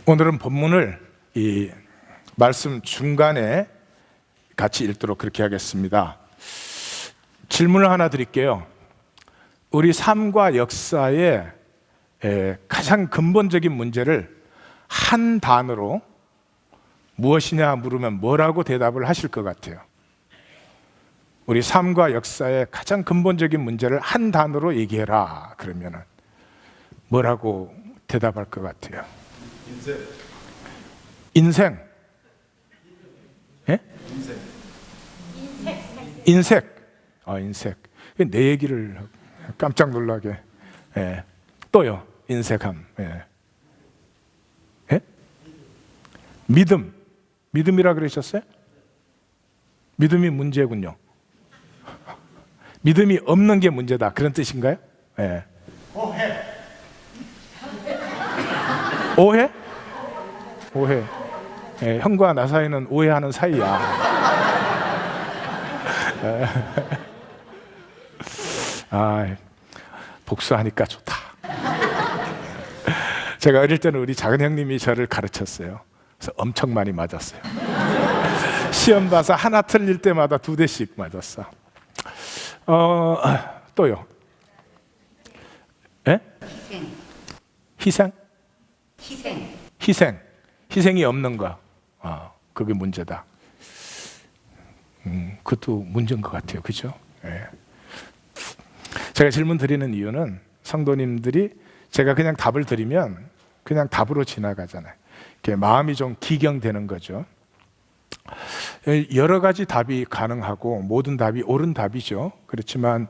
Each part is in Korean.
오늘은 본문을 이 말씀 중간에 같이 읽도록 그렇게 하겠습니다. 질문을 하나 드릴게요. 우리 삶과 역사의 가장 근본적인 문제를 한 단어로 무엇이냐 물으면 뭐라고 대답을 하실 것 같아요? 우리 삶과 역사의 가장 근본적인 문제를 한 단어로 얘기해라 그러면 뭐라고 대답할 것 같아요? 인생. 예? 인색. 인색. 내 얘기를 깜짝 놀라게. 또요. 인색함. 믿음. 믿음이라 그러셨어요? 믿음이 문제군요. 믿음이 없는 게 문제다. 그런 뜻인가요? 오해. 오해? 오해. 형과 나 사이는 오해하는 사이야. 복수하니까 좋다. 제가 어릴 때는 우리 작은 형님이 저를 가르쳤어요. 그래서 엄청 많이 맞았어요. 시험 봐서 하나 틀릴 때마다 2대씩 맞았어. 또요. 희생? 희생이 없는 거. 그게 문제다. 그것도 문제인 것 같아요. 그죠? 제가 질문 드리는 이유는 성도님들이 제가 그냥 답을 드리면 그냥 답으로 지나가잖아요. 마음이 좀 기경되는 거죠. 여러 가지 답이 가능하고 모든 답이 옳은 답이죠. 그렇지만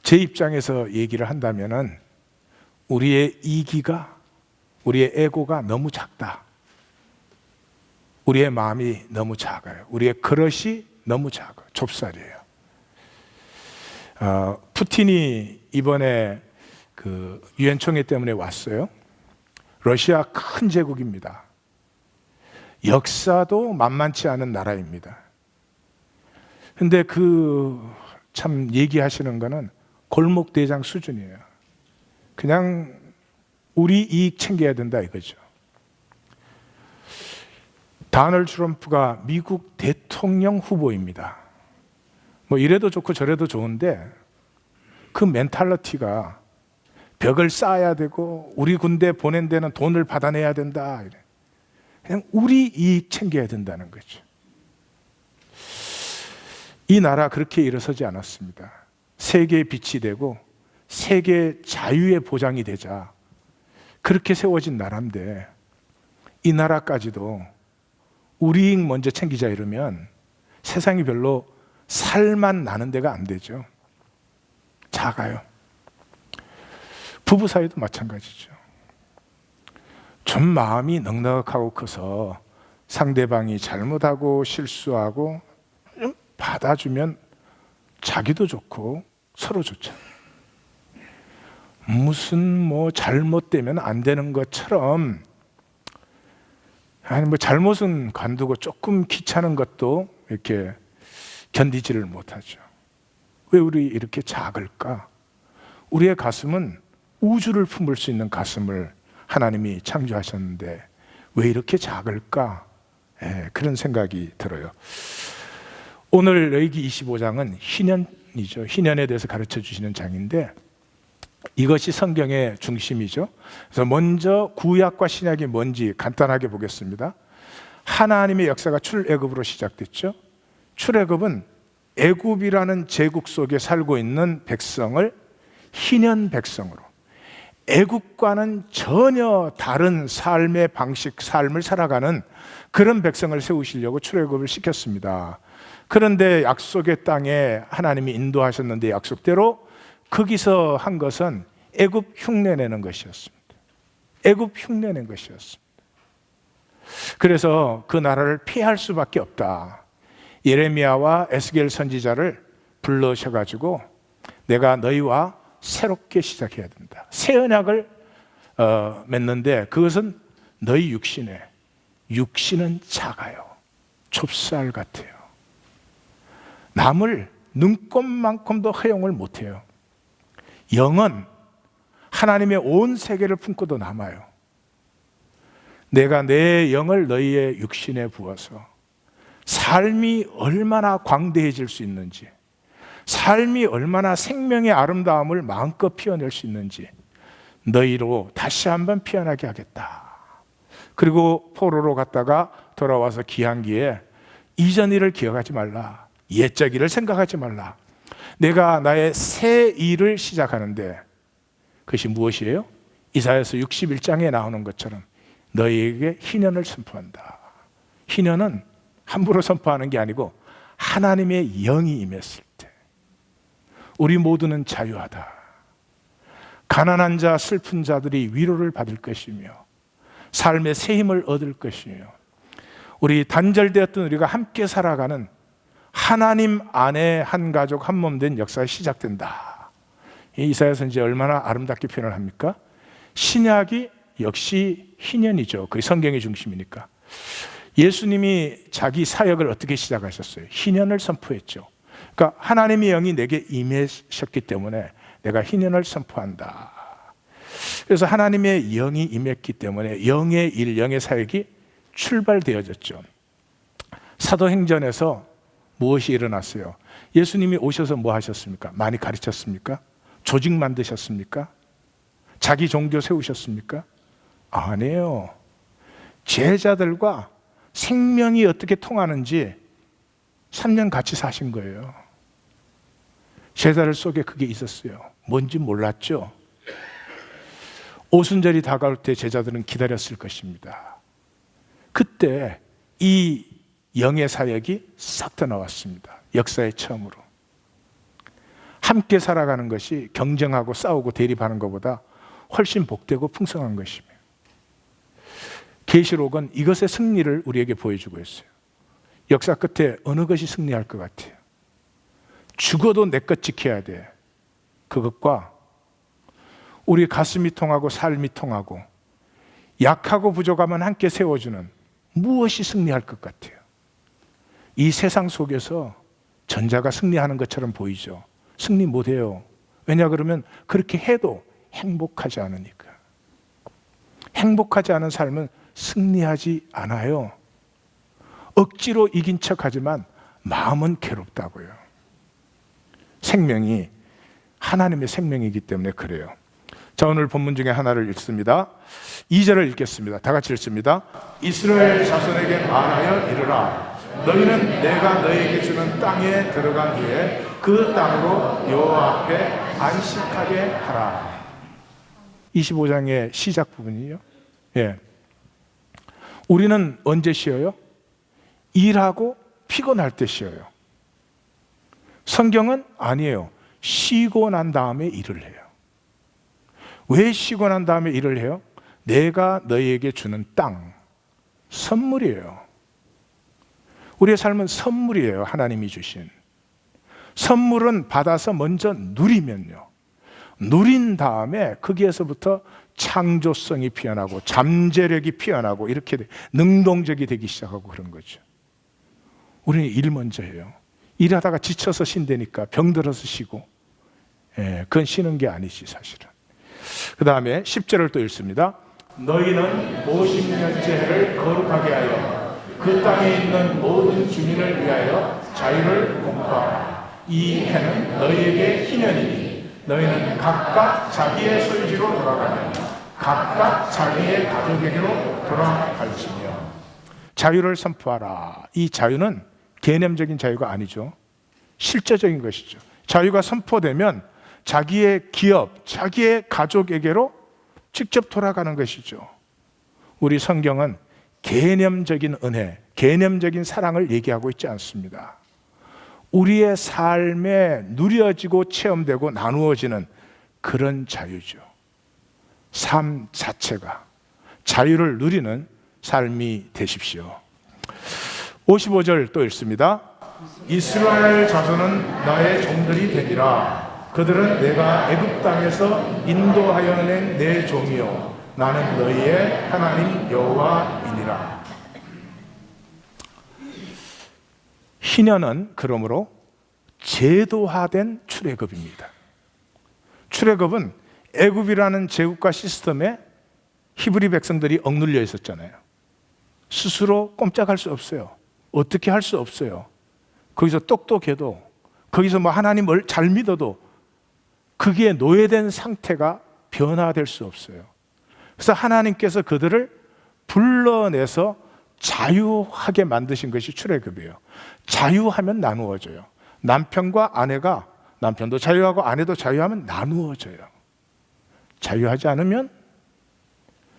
제 입장에서 얘기를 한다면은 우리의 이기가, 우리의 에고가 너무 작다. 우리의 마음이 너무 작아요. 우리의 그릇이 너무 작아요. 좁쌀이에요. 푸틴이 이번에 그 유엔 총회 때문에 왔어요. 러시아 큰 제국입니다. 역사도 만만치 않은 나라입니다. 근데 참 얘기하시는 거는 골목대장 수준이에요. 그냥 우리 이익 챙겨야 된다 이거죠. 도널드 트럼프가 미국 대통령 후보입니다. 뭐 이래도 좋고 저래도 좋은데 그 멘탈리티가 벽을 쌓아야 되고 우리 군대 보낸 데는 돈을 받아내야 된다. 그냥 우리 이익 챙겨야 된다는 거죠. 이 나라 그렇게 일어서지 않았습니다. 세계의 빛이 되고 세계 자유의 보장이 되자 그렇게 세워진 나라인데 이 나라까지도 우리 이익 먼저 챙기자 이러면 세상이 별로 살만 나는 데가 안 되죠. 작아요. 부부 사이도 마찬가지죠. 좀 마음이 넉넉하고 커서 상대방이 잘못하고 실수하고 좀 받아주면 자기도 좋고 서로 좋잖아요. 무슨 뭐 잘못되면 안 되는 것처럼 잘못은 관두고 조금 귀찮은 것도 이렇게 견디지를 못하죠. 왜 우리 이렇게 작을까? 우리의 가슴은 우주를 품을 수 있는 가슴을 하나님이 창조하셨는데 왜 이렇게 작을까? 그런 생각이 들어요. 오늘 레위기 25장은 희년이죠. 희년에 대해서 가르쳐 주시는 장인데 이것이 성경의 중심이죠. 그래서 먼저 구약과 신약이 뭔지 간단하게 보겠습니다. 하나님의 역사가 출애굽으로 시작됐죠. 출애굽은 애굽이라는 제국 속에 살고 있는 백성을 희년 백성으로 애국과는 전혀 다른 삶의 방식, 삶을 살아가는 그런 백성을 세우시려고 출애굽을 시켰습니다. 그런데 약속의 땅에 하나님이 인도하셨는데 약속대로 거기서 한 것은 애굽 흉내내는 것이었습니다. 애굽 흉내낸 것이었습니다. 그래서 그 나라를 피할 수밖에 없다. 예레미야와 에스겔 선지자를 불러셔가지고 내가 너희와 새롭게 시작해야 된다. 새 언약을 맺는데 그것은 너희 육신은 작아요. 좁쌀 같아요. 남을 눈꼽만큼도 허용을 못해요. 영은 하나님의 온 세계를 품고도 남아요. 내가 내 영을 너희의 육신에 부어서 삶이 얼마나 광대해질 수 있는지, 삶이 얼마나 생명의 아름다움을 마음껏 피워낼 수 있는지 너희로 다시 한번 피어나게 하겠다. 그리고 포로로 갔다가 돌아와서 귀환기에 이전 일을 기억하지 말라, 옛적 일을 생각하지 말라. 내가 나의 새 일을 시작하는데 그것이 무엇이에요? 이사야서 61장에 나오는 것처럼 너희에게 희년을 선포한다. 희년은 함부로 선포하는 게 아니고 하나님의 영이 임했을 때 우리 모두는 자유하다. 가난한 자, 슬픈 자들이 위로를 받을 것이며 삶의 새 힘을 얻을 것이며 우리 단절되었던 우리가 함께 살아가는 하나님 안에 한 가족 한 몸 된 역사가 시작된다. 이사야 선지 얼마나 아름답게 표현을 합니까? 신약이 역시 희년이죠. 그게 성경의 중심이니까. 예수님이 자기 사역을 어떻게 시작하셨어요? 희년을 선포했죠. 그러니까 하나님의 영이 내게 임하셨기 때문에 내가 희년을 선포한다. 그래서 하나님의 영이 임했기 때문에 영의 일, 영의 사역이 출발되어졌죠. 사도행전에서 무엇이 일어났어요? 예수님이 오셔서 뭐 하셨습니까? 많이 가르쳤습니까? 조직 만드셨습니까? 자기 종교 세우셨습니까? 아니에요. 제자들과 생명이 어떻게 통하는지 3년 같이 사신 거예요. 제자들 속에 그게 있었어요. 뭔지 몰랐죠. 오순절이 다가올 때 제자들은 기다렸을 것입니다. 그때 이 영의 사역이 싹 다 나왔습니다. 역사의 처음으로. 함께 살아가는 것이 경쟁하고 싸우고 대립하는 것보다 훨씬 복되고 풍성한 것이며, 계시록은 이것의 승리를 우리에게 보여주고 있어요. 역사 끝에 어느 것이 승리할 것 같아요? 죽어도 내 것 지켜야 돼. 그것과 우리 가슴이 통하고 삶이 통하고 약하고 부족하면 함께 세워주는 무엇이 승리할 것 같아요? 이 세상 속에서 전자가 승리하는 것처럼 보이죠. 승리 못해요. 왜냐 그러면 그렇게 해도 행복하지 않으니까. 행복하지 않은 삶은 승리하지 않아요. 억지로 이긴 척하지만 마음은 괴롭다고요. 생명이 하나님의 생명이기 때문에 그래요. 자, 오늘 본문 중에 하나를 읽습니다. 2절을 읽겠습니다. 다 같이 읽습니다. 이스라엘 자손에게 말하여 이르라. 너희는 내가 너희에게 주는 땅에 들어간 후에 그 땅으로 여호와 앞에 안식하게 하라. 25장의 시작 부분이에요. 예. 우리는 언제 쉬어요? 일하고 피곤할 때 쉬어요. 성경은 아니에요. 쉬고 난 다음에 일을 해요. 왜 쉬고 난 다음에 일을 해요? 내가 너희에게 주는 땅, 선물이에요. 우리의 삶은 선물이에요. 하나님이 주신 선물은 받아서 먼저 누리면요, 누린 다음에 거기에서부터 창조성이 피어나고 잠재력이 피어나고 이렇게 능동적이 되기 시작하고 그런 거죠. 우리는 일 먼저 해요. 일하다가 지쳐서 쉰다니까 병들어서 쉬고, 그건 쉬는 게 아니지 사실은. 그 다음에 10절을 또 읽습니다. 너희는 50년째 해를 거룩하게 하여 그 땅에 있는 모든 주민을 위하여 자유를 공포하라. 이 해는 너희에게 희년이니 너희는 각각 자기의 소유지로 돌아가며 각각 자기의 가족에게로 돌아갈지며. 자유를 선포하라. 이 자유는 개념적인 자유가 아니죠. 실제적인 것이죠. 자유가 선포되면 자기의 기업, 자기의 가족에게로 직접 돌아가는 것이죠. 우리 성경은 개념적인 은혜, 개념적인 사랑을 얘기하고 있지 않습니다. 우리의 삶에 누려지고 체험되고 나누어지는 그런 자유죠. 삶 자체가 자유를 누리는 삶이 되십시오. 55절 또 읽습니다. 이스라엘 자손은 나의 종들이 되리라. 그들은 내가 애굽 땅에서 인도하여 낸 내 종이요 나는 너희의 하나님 여호와이니라. 희년은 그러므로 제도화된 출애굽입니다. 출애굽은 애굽이라는 제국가 시스템에 히브리 백성들이 억눌려 있었잖아요. 스스로 꼼짝할 수 없어요. 어떻게 할 수 없어요. 거기서 똑똑해도, 거기서 뭐 하나님을 잘 믿어도 그게 노예된 상태가 변화될 수 없어요. 그래서 하나님께서 그들을 불러내서 자유하게 만드신 것이 출애굽이에요. 자유하면 나누어져요. 남편과 아내가, 남편도 자유하고 아내도 자유하면 나누어져요. 자유하지 않으면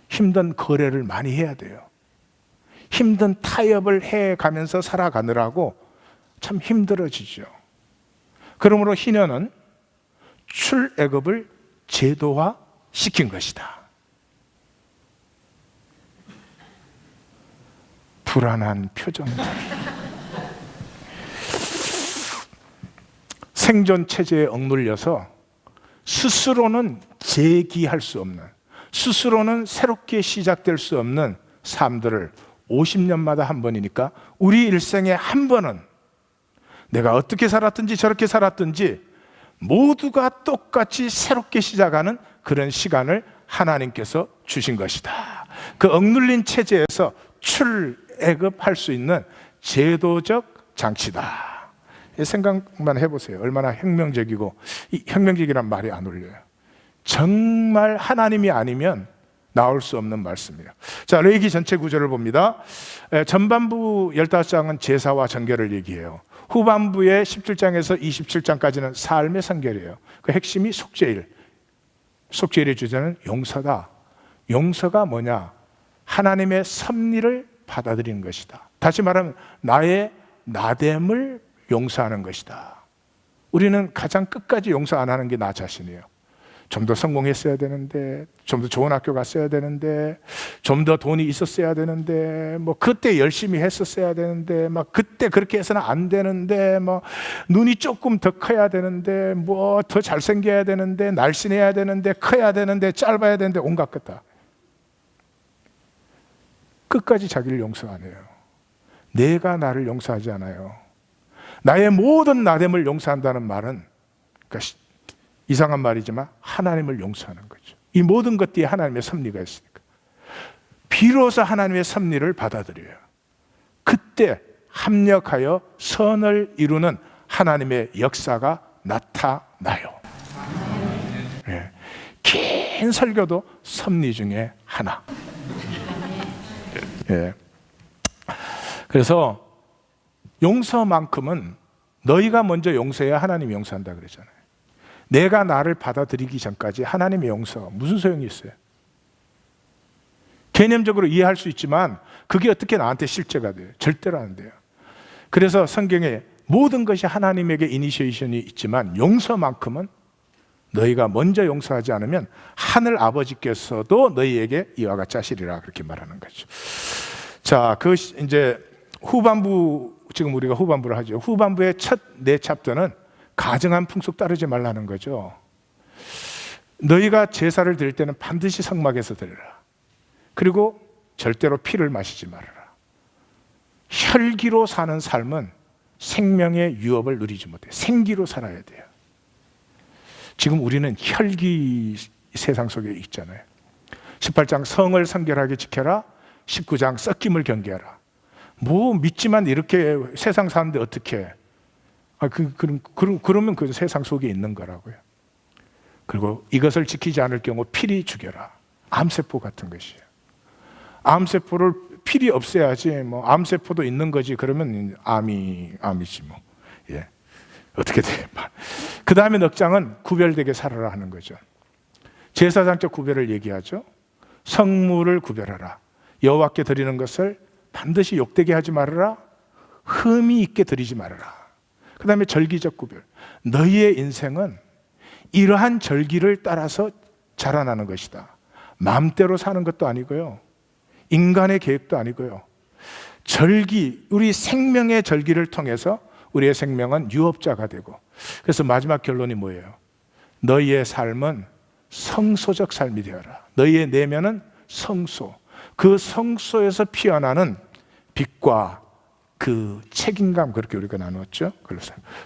힘든 거래를 많이 해야 돼요. 힘든 타협을 해가면서 살아가느라고 참 힘들어지죠. 그러므로 희년은 출애굽을 제도화시킨 것이다. 불안한 표정들. 생존 체제에 억눌려서 스스로는 재기할 수 없는, 스스로는 새롭게 시작될 수 없는 삶들을 50년마다 한 번이니까 우리 일생에 한 번은 내가 어떻게 살았든지 저렇게 살았든지 모두가 똑같이 새롭게 시작하는 그런 시간을 하나님께서 주신 것이다. 그 억눌린 체제에서 출애굽할 수 있는 제도적 장치다. 생각만 해보세요. 얼마나 혁명적이고, 이 혁명적이란 말이 안 어울려요. 정말 하나님이 아니면 나올 수 없는 말씀이에요. 자, 레위기 전체 구조를 봅니다. 전반부 15장은 제사와 정결을 얘기해요. 후반부의 17장에서 27장까지는 삶의 성결이에요. 그 핵심이 속죄일. 속죄일의 주제는 용서다. 용서가 뭐냐? 하나님의 섭리를 받아들이는 것이다. 다시 말하면 나의 나됨을 용서하는 것이다. 우리는 가장 끝까지 용서 안 하는 게 나 자신이에요. 좀 더 성공했어야 되는데, 좀 더 좋은 학교 갔어야 되는데, 좀 더 돈이 있었어야 되는데, 뭐 그때 열심히 했었어야 되는데, 막 그때 그렇게 해서는 안 되는데, 뭐 눈이 조금 더 커야 되는데, 뭐 더 잘생겨야 되는데, 날씬해야 되는데, 커야 되는데, 짧아야 되는데, 온갖 것 다. 끝까지 자기를 용서 안 해요. 내가 나를 용서하지 않아요. 나의 모든 나됨을 용서한다는 말은, 그러니까 이상한 말이지만 하나님을 용서하는 거죠. 이 모든 것 뒤에 하나님의 섭리가 있으니까. 비로소 하나님의 섭리를 받아들여요. 그때 합력하여 선을 이루는 하나님의 역사가 나타나요. 네. 긴 설교도 섭리 중에 하나. 네. 그래서 용서만큼은 너희가 먼저 용서해야 하나님이 용서한다 그러잖아요. 내가 나를 받아들이기 전까지 하나님의 용서 무슨 소용이 있어요? 개념적으로 이해할 수 있지만 그게 어떻게 나한테 실제가 돼요? 절대로 안 돼요. 그래서 성경에 모든 것이 하나님에게 이니시에이션이 있지만 용서만큼은 너희가 먼저 용서하지 않으면 하늘 아버지께서도 너희에게 이와 같이 하시리라, 그렇게 말하는 거죠. 자, 그 이제 후반부, 지금 우리가 후반부를 하죠. 후반부의 첫 네 챕터는 가증한 풍속 따르지 말라는 거죠. 너희가 제사를 드릴 때는 반드시 성막에서 드리라. 그리고 절대로 피를 마시지 말아라. 혈기로 사는 삶은 생명의 유업을 누리지 못해. 생기로 살아야 돼요. 지금 우리는 혈기 세상 속에 있잖아요. 18장 성을 성결하게 지켜라. 19장 썩김을 경계하라. 뭐 믿지만 이렇게 세상 사는데 어떻게 해? 그러면 그 세상 속에 있는 거라고요. 그리고 이것을 지키지 않을 경우 필히 죽여라. 암세포 같은 것이에요. 암세포를 필히 없애야지. 뭐 암세포도 있는 거지. 그러면 암이지 뭐. 예. 어떻게 돼? 그 다음에 넉 장은 구별되게 살아라 하는 거죠. 제사장적 구별을 얘기하죠. 성물을 구별하라. 여호와께 드리는 것을 반드시 욕되게 하지 말아라. 흠이 있게 드리지 말아라. 그 다음에 절기적 구별. 너희의 인생은 이러한 절기를 따라서 자라나는 것이다. 마음대로 사는 것도 아니고요. 인간의 계획도 아니고요. 절기, 우리 생명의 절기를 통해서 우리의 생명은 유업자가 되고, 그래서 마지막 결론이 뭐예요? 너희의 삶은 성소적 삶이 되어라. 너희의 내면은 성소. 그 성소에서 피어나는 빛과 그 책임감, 그렇게 우리가 나누었죠.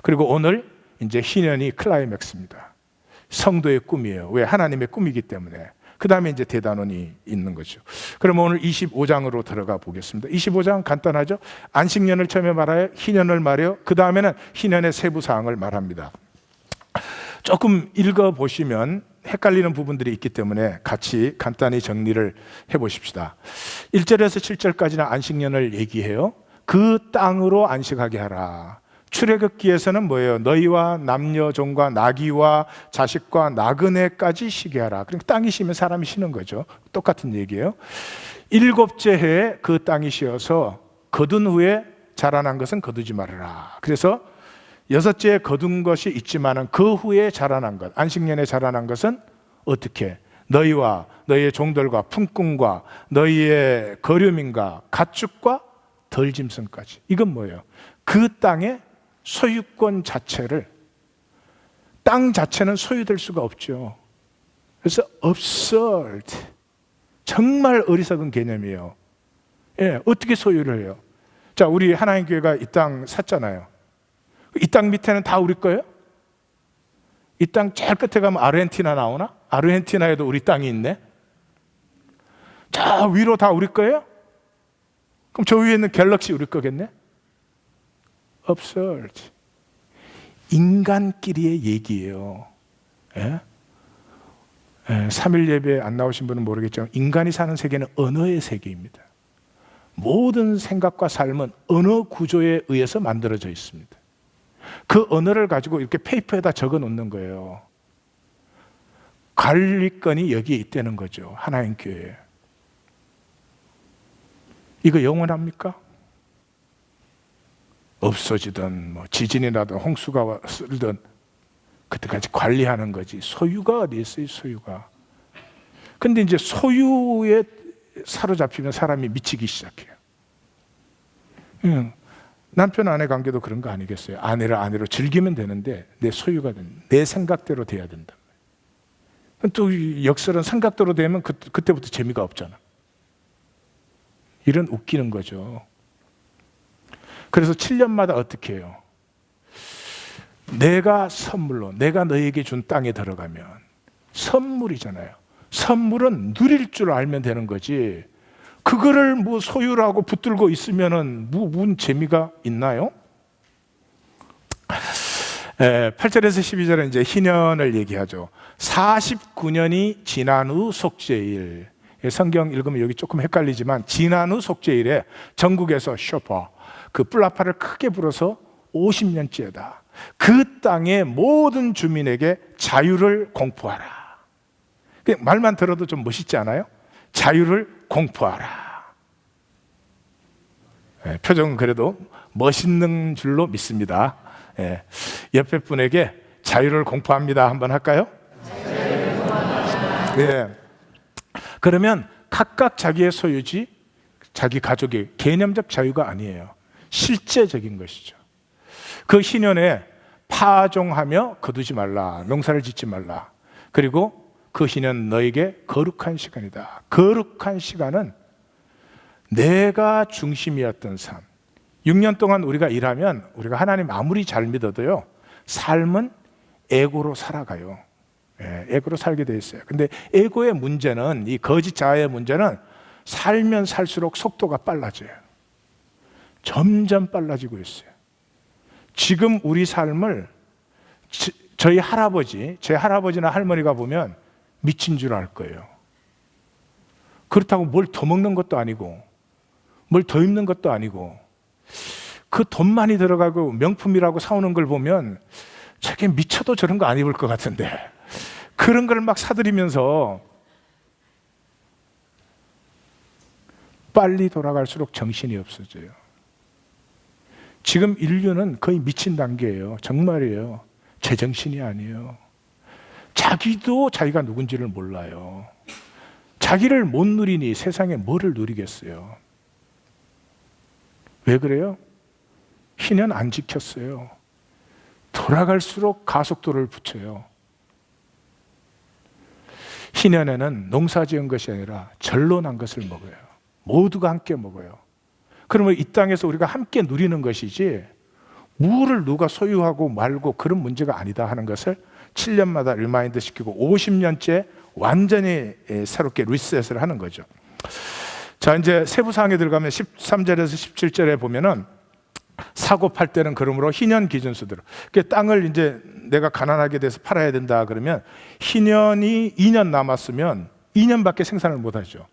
그리고 오늘 이제 희년이 클라이맥스입니다. 성도의 꿈이에요. 왜? 하나님의 꿈이기 때문에. 그 다음에 이제 대단원이 있는 거죠. 그럼 오늘 25장으로 들어가 보겠습니다. 25장 간단하죠. 안식년을 처음에 말하여 희년을 말해요. 그 다음에는 희년의 세부 사항을 말합니다. 조금 읽어보시면 헷갈리는 부분들이 있기 때문에 같이 간단히 정리를 해보십시다. 1절에서 7절까지는 안식년을 얘기해요. 그 땅으로 안식하게 하라. 출애굽기에서는 뭐예요? 너희와 남녀 종과 나귀와 자식과 나그네까지 쉬게 하라. 그러니까 땅이 쉬면 사람이 쉬는 거죠. 똑같은 얘기예요. 7째 해에 그 땅이 쉬어서 거둔 후에 자라난 것은 거두지 말아라. 그래서 6째에 거둔 것이 있지만은 그 후에 자라난 것, 안식년에 자라난 것은 어떻게? 너희와 너희의 종들과 품꾼과 너희의 거류민과 가축과 덜짐승까지. 이건 뭐예요? 그 땅의 소유권 자체를, 땅 자체는 소유될 수가 없죠. 그래서 absurd, 정말 어리석은 개념이에요. 예, 어떻게 소유를 해요? 자, 우리 하나님 교회가 이 땅 샀잖아요. 이 땅 밑에는 다 우리 거예요? 이 땅 제일 끝에 가면 아르헨티나 나오나? 아르헨티나에도 우리 땅이 있네? 저 위로 다 우리 거예요? 그럼 저 위에 있는 갤럭시 우리 거겠네? absurd. 인간끼리의 얘기예요. 예? 예, 3일 예배 안 나오신 분은 모르겠지만 인간이 사는 세계는 언어의 세계입니다. 모든 생각과 삶은 언어 구조에 의해서 만들어져 있습니다. 그 언어를 가지고 이렇게 페이퍼에다 적어 놓는 거예요. 관리권이 여기에 있다는 거죠. 하나님 교회에. 이거 영원합니까? 없어지든 뭐 지진이 나든 홍수가 쓸든 그때까지 관리하는 거지. 소유가 어디 있어요? 소유가. 근데 이제 소유에 사로잡히면 사람이 미치기 시작해요. 남편 아내 관계도 그런 거 아니겠어요? 아내를 아내로 즐기면 되는데 내 소유가 된, 내 생각대로 돼야 된다. 또 역설은 생각대로 되면 그때부터 재미가 없잖아. 이런 웃기는 거죠. 그래서 7년마다 어떻게 해요? 내가 선물로, 내가 너에게 준 땅에 들어가면 선물이잖아요. 선물은 누릴 줄 알면 되는 거지. 그거를 뭐 소유라고 붙들고 있으면은 무슨 재미가 있나요? 8절에서 12절은 이제 희년을 얘기하죠. 49년이 지난 후 속죄일. 성경 읽으면 여기 조금 헷갈리지만 지난 후 속죄일에 전국에서 쇼파, 그 뿔라파를 크게 불어서 50년째다. 그 땅의 모든 주민에게 자유를 공포하라. 말만 들어도 좀 멋있지 않아요? 자유를 공포하라. 표정은 그래도 멋있는 줄로 믿습니다. 옆에 분에게 자유를 공포합니다 한번 할까요? 네. 그러면 각각 자기의 소유지, 자기 가족의 개념적 자유가 아니에요. 실제적인 것이죠. 그 희년에 파종하며 거두지 말라, 농사를 짓지 말라. 그리고 그 희년 너에게 거룩한 시간이다. 거룩한 시간은 내가 중심이었던 삶. 6년 동안 우리가 일하면 우리가 하나님 아무리 잘 믿어도요, 삶은 에고로 살아가요. 에고로 살게 돼 있어요. 근데 에고의 문제는, 이 거짓 자아의 문제는 살면 살수록 속도가 빨라져요. 점점 빨라지고 있어요. 지금 우리 삶을 저희 할아버지, 제 할아버지나 할머니가 보면 미친 줄 알 거예요. 그렇다고 뭘 더 먹는 것도 아니고 뭘 더 입는 것도 아니고 그 돈 많이 들어가고 명품이라고 사오는 걸 보면 저게 미쳐도 저런 거 안 입을 것 같은데 그런 걸 막 사들이면서 빨리 돌아갈수록 정신이 없어져요. 지금 인류는 거의 미친 단계예요. 정말이에요. 제정신이 아니에요. 자기도 자기가 누군지를 몰라요. 자기를 못 누리니 세상에 뭐를 누리겠어요? 왜 그래요? 희년 안 지켰어요. 돌아갈수록 가속도를 붙여요. 희년에는 농사 지은 것이 아니라 절로 난 것을 먹어요. 모두가 함께 먹어요. 그러면 이 땅에서 우리가 함께 누리는 것이지 무를 누가 소유하고 말고 그런 문제가 아니다 하는 것을 7년마다 리마인드 시키고 50년째 완전히 새롭게 리셋을 하는 거죠. 자, 이제 세부 사항에 들어가면 13절에서 17절에 보면은 사고 팔 때는 그러므로 희년 기준수대로, 그 땅을 이제 내가 가난하게 돼서 팔아야 된다 그러면 희년이 2년 남았으면 2년밖에 생산을 못 하죠.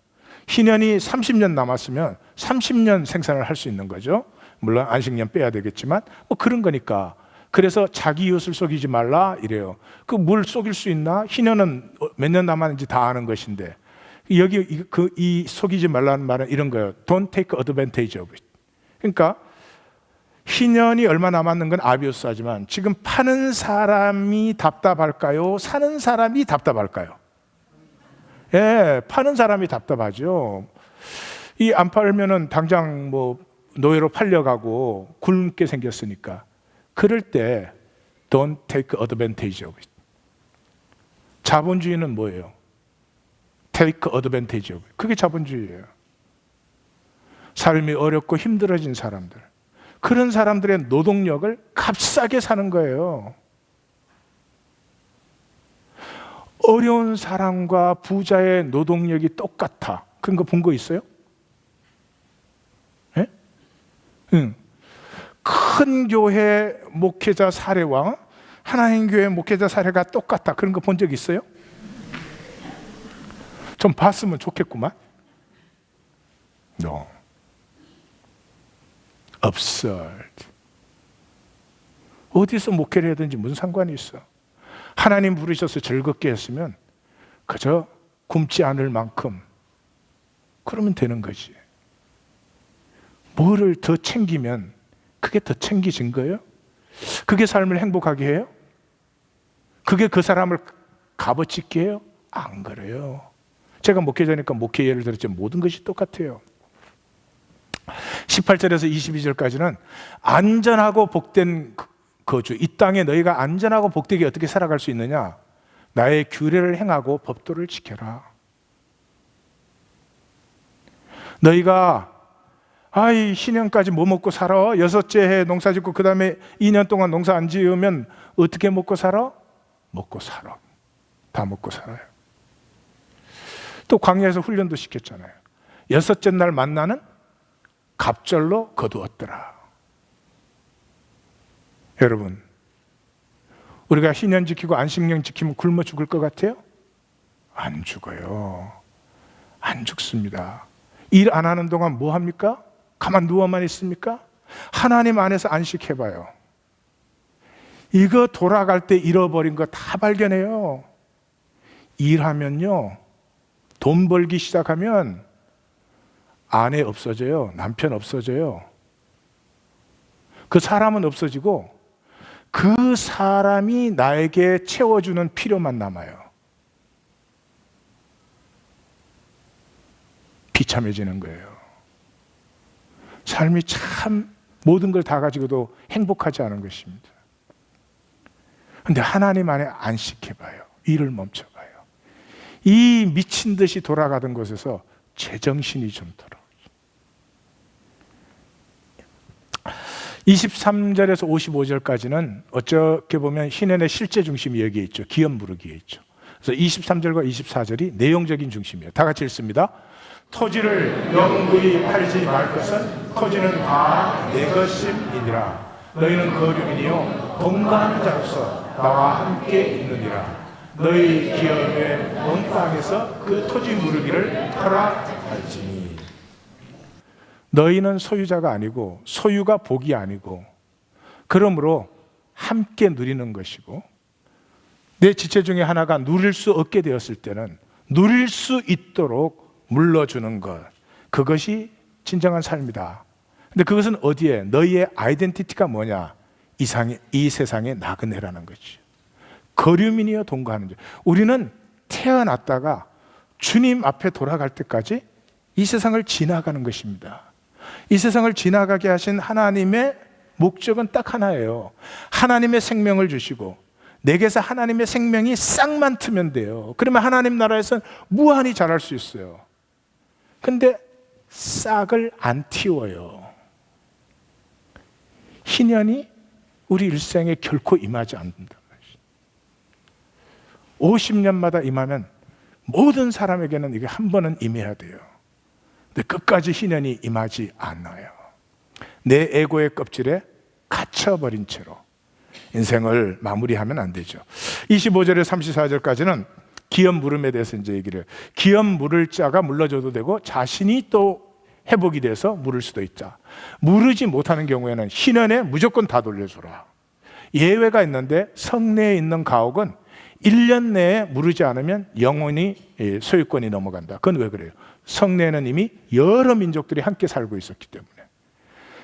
희년이 30년 남았으면 30년 생산을 할 수 있는 거죠. 물론 안식년 빼야 되겠지만 뭐 그런 거니까. 그래서 자기 이웃을 속이지 말라 이래요. 그 뭘 속일 수 있나? 희년은 몇 년 남았는지 다 아는 것인데, 여기 이 속이지 말라는 말은 이런 거예요. Don't take advantage of it. 그러니까 희년이 얼마 남았는 건 아비우스하지만 지금 파는 사람이 답답할까요? 사는 사람이 답답할까요? 예, 파는 사람이 답답하죠. 이 안 팔면은 당장 뭐 노예로 팔려가고 굶게 생겼으니까. 그럴 때 don't take advantage of it. 자본주의는 뭐예요? take advantage of it. 그게 자본주의예요. 삶이 어렵고 힘들어진 사람들, 그런 사람들의 노동력을 값싸게 사는 거예요. 어려운 사람과 부자의 노동력이 똑같아. 그런 거 본 거 있어요? 예? 응. 큰 교회 목회자 사례와 하나님 교회 목회자 사례가 똑같다. 그런 거 본 적 있어요? 좀 봤으면 좋겠구만. No. absurd. 어디서 목회를 해든지 무슨 상관이 있어? 하나님 부르셔서 즐겁게 했으면 그저 굶지 않을 만큼 그러면 되는 거지. 뭐를 더 챙기면 그게 더 챙기진 거예요? 그게 삶을 행복하게 해요? 그게 그 사람을 값어치 있게 해요? 안 그래요. 제가 목회자니까 목회 예를 들었지만 모든 것이 똑같아요. 18절에서 22절까지는 안전하고 복된 거주, 이 땅에 너희가 안전하고 복되게 어떻게 살아갈 수 있느냐? 나의 규례를 행하고 법도를 지켜라. 너희가 희년까지 뭐 먹고 살아? 여섯째 해 농사 짓고 그 다음에 2년 동안 농사 안 지으면 어떻게 먹고 살아? 먹고 살아. 다 먹고 살아요. 또 광야에서 훈련도 시켰잖아요. 여섯째 날 만나는 갑절로 거두었더라. 여러분, 우리가 희년 지키고 안식년 지키면 굶어 죽을 것 같아요? 안 죽어요. 안 죽습니다. 일 안 하는 동안 뭐 합니까? 가만 누워만 있습니까? 하나님 안에서 안식해봐요. 이거 돌아갈 때 잃어버린 거 다 발견해요. 일하면요, 돈 벌기 시작하면 아내 없어져요. 남편 없어져요. 그 사람은 없어지고 그 사람이 나에게 채워주는 필요만 남아요. 비참해지는 거예요. 삶이 참 모든 걸 다 가지고도 행복하지 않은 것입니다. 그런데 하나님 안에 안식해봐요. 일을 멈춰봐요. 이 미친 듯이 돌아가던 곳에서 제정신이 좀 돌아오죠. 23절에서 55절까지는 어떻게 보면 희년의 실제 중심이 여기에 있죠. 기업 부르기에 있죠. 그래서 23절과 24절이 내용적인 중심이에요. 다 같이 읽습니다. 토지를 영구히 팔지 말 것은 토지는 다 내 것임이니라. 너희는 거류민이요 동거하는 자로서 나와 함께 있느니라. 너희 기업의 온 땅에서 그 토지 무르기를 허락할지니. 너희는 소유자가 아니고 소유가 복이 아니고, 그러므로 함께 누리는 것이고, 내 지체 중에 하나가 누릴 수 없게 되었을 때는 누릴 수 있도록 물러주는 것, 그것이 진정한 삶이다. 근데 그것은 어디에? 너희의 아이덴티티가 뭐냐? 이 세상의 나그네라는 거지. 거류민이여 동거하는 자. 우리는 태어났다가 주님 앞에 돌아갈 때까지 이 세상을 지나가는 것입니다. 이 세상을 지나가게 하신 하나님의 목적은 딱 하나예요. 하나님의 생명을 주시고 내게서 하나님의 생명이 싹만 트면 돼요. 그러면 하나님 나라에서는 무한히 자랄 수 있어요. 근데 싹을 안 틔워요. 희년이 우리 일생에 결코 임하지 않는다. 50년마다 임하면 모든 사람에게는 이게 한 번은 임해야 돼요. 근데 끝까지 희년이 임하지 않아요. 내 에고의 껍질에 갇혀버린 채로 인생을 마무리하면 안 되죠. 25절에 34절까지는 기업 물음에 대해서 이제 얘기를 해요. 기업 물을 자가 물러줘도 되고 자신이 또 회복이 돼서 물을 수도 있자. 물으지 못하는 경우에는 희년에 무조건 다 돌려줘라. 예외가 있는데 성내에 있는 가옥은 1년 내에 물으지 않으면 영원히 소유권이 넘어간다. 그건 왜 그래요? 성내에는 이미 여러 민족들이 함께 살고 있었기 때문에.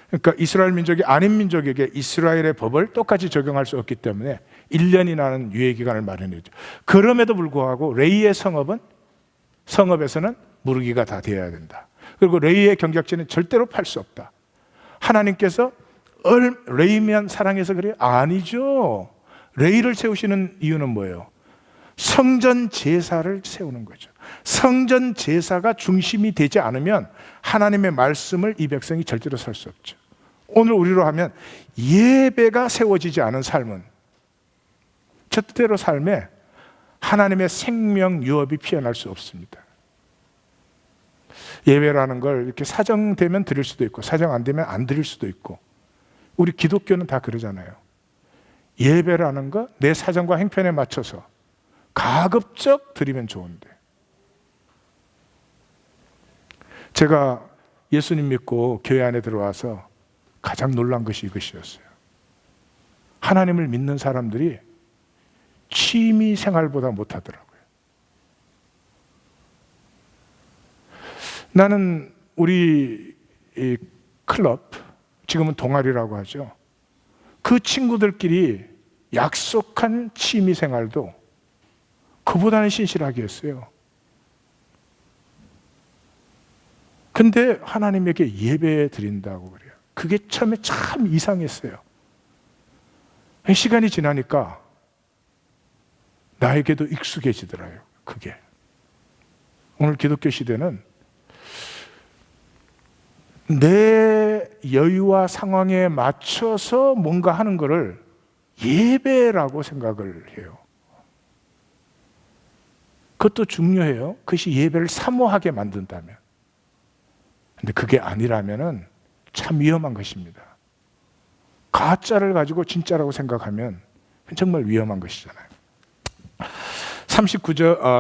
그러니까 이스라엘 민족이 아닌 민족에게 이스라엘의 법을 똑같이 적용할 수 없기 때문에 1년이라는 유예기간을 마련했죠. 그럼에도 불구하고 레이의 성읍에서는 무르기가 다 되어야 된다. 그리고 레이의 경작지는 절대로 팔 수 없다. 하나님께서 레이면 사랑해서 그래요? 아니죠. 레이를 세우시는 이유는 뭐예요? 성전 제사를 세우는 거죠. 성전 제사가 중심이 되지 않으면 하나님의 말씀을 이 백성이 절대로 살 수 없죠. 오늘 우리로 하면 예배가 세워지지 않은 삶은 첫 뜻대로 삶에 하나님의 생명 유업이 피어날 수 없습니다. 예배라는 걸 이렇게 사정되면 드릴 수도 있고 사정 안 되면 안 드릴 수도 있고, 우리 기독교는 다 그러잖아요. 예배라는 거 내 사정과 행편에 맞춰서 가급적 드리면 좋은데, 제가 예수님 믿고 교회 안에 들어와서 가장 놀란 것이 이것이었어요. 하나님을 믿는 사람들이 취미 생활보다 못하더라고요. 나는 우리 이 클럽, 지금은 동아리라고 하죠. 그 친구들끼리 약속한 취미 생활도 그보다는 신실하게 했어요. 근데 하나님에게 예배 드린다고 그래요. 그게 처음에 참 이상했어요. 시간이 지나니까 나에게도 익숙해지더라고요. 그게. 오늘 기독교 시대는 내 여유와 상황에 맞춰서 뭔가 하는 것을 예배라고 생각을 해요. 그것도 중요해요. 그것이 예배를 사모하게 만든다면. 근데 그게 아니라면은 참 위험한 것입니다. 가짜를 가지고 진짜라고 생각하면 정말 위험한 것이잖아요. 35절에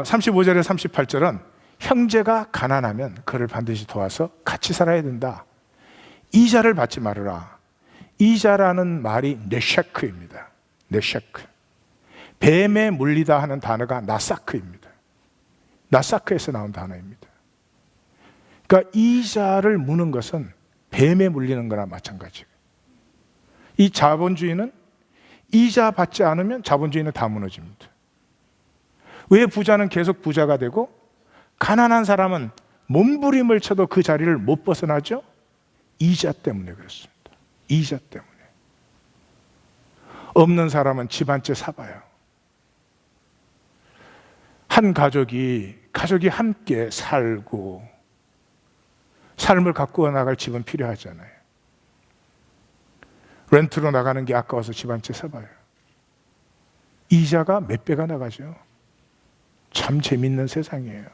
38절은 형제가 가난하면 그를 반드시 도와서 같이 살아야 된다. 이자를 받지 말아라. 이자라는 말이 네샤크입니다. 네샤크. 뱀에 물리다 하는 단어가 나사크입니다. 나사크에서 나온 단어입니다. 그러니까 이자를 무는 것은 뱀에 물리는 거나 마찬가지예요. 이 자본주의는 이자 받지 않으면 자본주의는 다 무너집니다. 왜 부자는 계속 부자가 되고 가난한 사람은 몸부림을 쳐도 그 자리를 못 벗어나죠? 이자 때문에 그렇습니다. 이자 때문에. 없는 사람은 집 한 채 사봐요. 한 가족이 함께 살고 삶을 가꾸어 나갈 집은 필요하잖아요. 렌트로 나가는 게 아까워서 집 한 채 사봐요. 이자가 몇 배가 나가죠. 참 재밌는 세상이에요.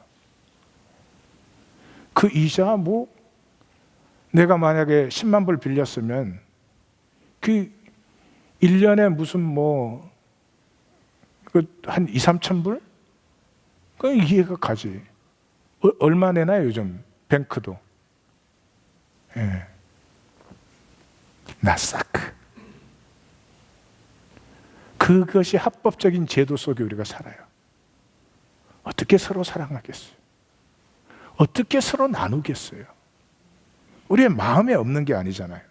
그 이자 내가 만약에 10만 불 빌렸으면 그 1년에 무슨 한 2, 3천 불? 그 이해가 가지. 얼마 내나요 요즘 뱅크도? 예. 나사크. 그것이 합법적인 제도 속에 우리가 살아요. 어떻게 서로 사랑하겠어요? 어떻게 서로 나누겠어요? 우리의 마음에 없는 게 아니잖아요.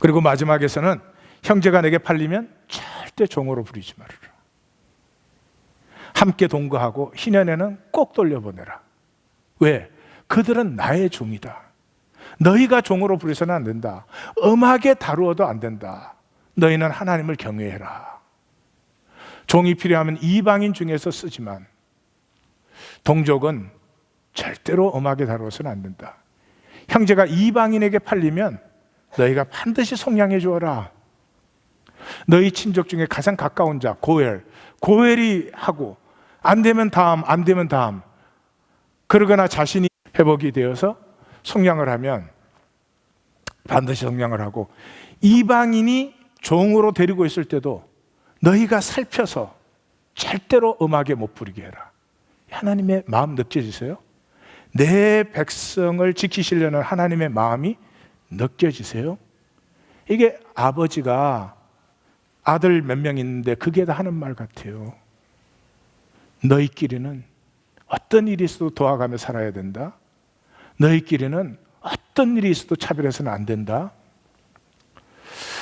그리고 마지막에서는 형제가 내게 팔리면 절대 종으로 부리지 말아라. 함께 동거하고 희년에는 꼭 돌려보내라. 왜? 그들은 나의 종이다. 너희가 종으로 부려서는 안 된다. 엄하게 다루어도 안 된다. 너희는 하나님을 경외해라. 종이 필요하면 이방인 중에서 쓰지만 동족은 절대로 엄하게 다루어서는 안 된다. 형제가 이방인에게 팔리면 너희가 반드시 속량해 주어라. 너희 친족 중에 가장 가까운 자 고엘이 하고 안 되면 다음, 안 되면 다음. 그러거나 자신이 회복이 되어서 속량을 하면 반드시 속량을 하고, 이방인이 종으로 데리고 있을 때도 너희가 살펴서 절대로 음하게 못 부리게 해라. 하나님의 마음 느껴지세요? 내 백성을 지키시려는 하나님의 마음이 느껴지세요? 이게 아버지가 아들 몇 명 있는데 그게 다 하는 말 같아요. 너희끼리는 어떤 일이 있어도 도와가며 살아야 된다. 너희끼리는 어떤 일이 있어도 차별해서는 안 된다.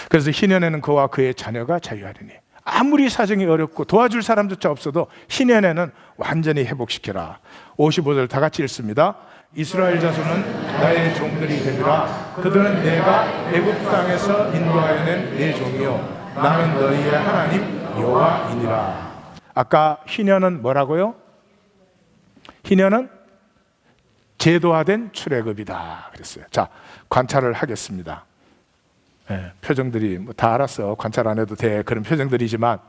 그래서 희년에는 그와 그의 자녀가 자유하리니, 아무리 사정이 어렵고 도와줄 사람조차 없어도 희년에는 완전히 회복시켜라. 55절 다 같이 읽습니다. 이스라엘 자손은 나의 종들이 되리라. 그들은 내가 애굽 땅에서 인도하여 낸 내 종이요 나는 너희의 하나님 여호와이니라. 아까 희년은 뭐라고요? 희년은 제도화된 출애굽이다 그랬어요. 자, 관찰을 하겠습니다. 표정들이 뭐 다 알았어, 관찰 안 해도 돼, 그런 표정들이지만,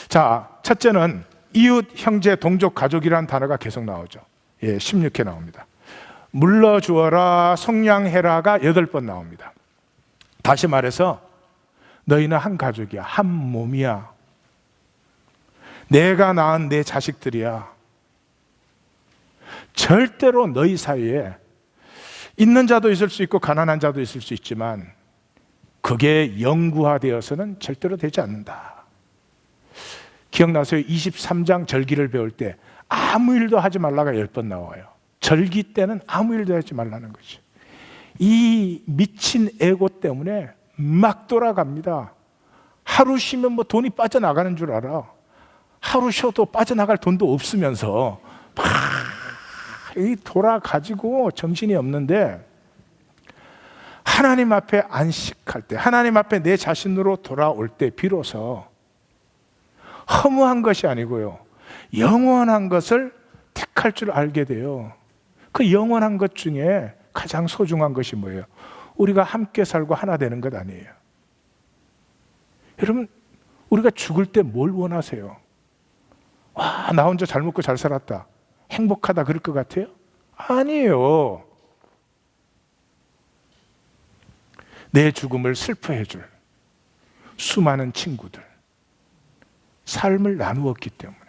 자, 첫째는 이웃, 형제, 동족, 가족이라는 단어가 계속 나오죠. 16회 나옵니다. 물러주어라, 속량해라가 8번 나옵니다. 다시 말해서 너희는 한 가족이야, 한 몸이야. 내가 낳은 내 자식들이야. 절대로 너희 사이에 있는 자도 있을 수 있고 가난한 자도 있을 수 있지만 그게 영구화되어서는 절대로 되지 않는다. 기억나세요? 23장 절기를 배울 때 아무 일도 하지 말라가 10번 나와요. 절기 때는 아무 일도 하지 말라는 거죠. 이 미친 에고 때문에 막 돌아갑니다. 하루 쉬면 뭐 돈이 빠져나가는 줄 알아. 하루 쉬어도 빠져나갈 돈도 없으면서 막 돌아가지고 정신이 없는데, 하나님 앞에 안식할 때, 하나님 앞에 내 자신으로 돌아올 때 비로소 허무한 것이 아니고요, 영원한 것을 택할 줄 알게 돼요. 그 영원한 것 중에 가장 소중한 것이 뭐예요? 우리가 함께 살고 하나 되는 것 아니에요. 여러분, 우리가 죽을 때 뭘 원하세요? 와, 나 혼자 잘 먹고 잘 살았다, 행복하다, 그럴 것 같아요? 아니에요. 내 죽음을 슬퍼해 줄 수많은 친구들, 삶을 나누었기 때문에,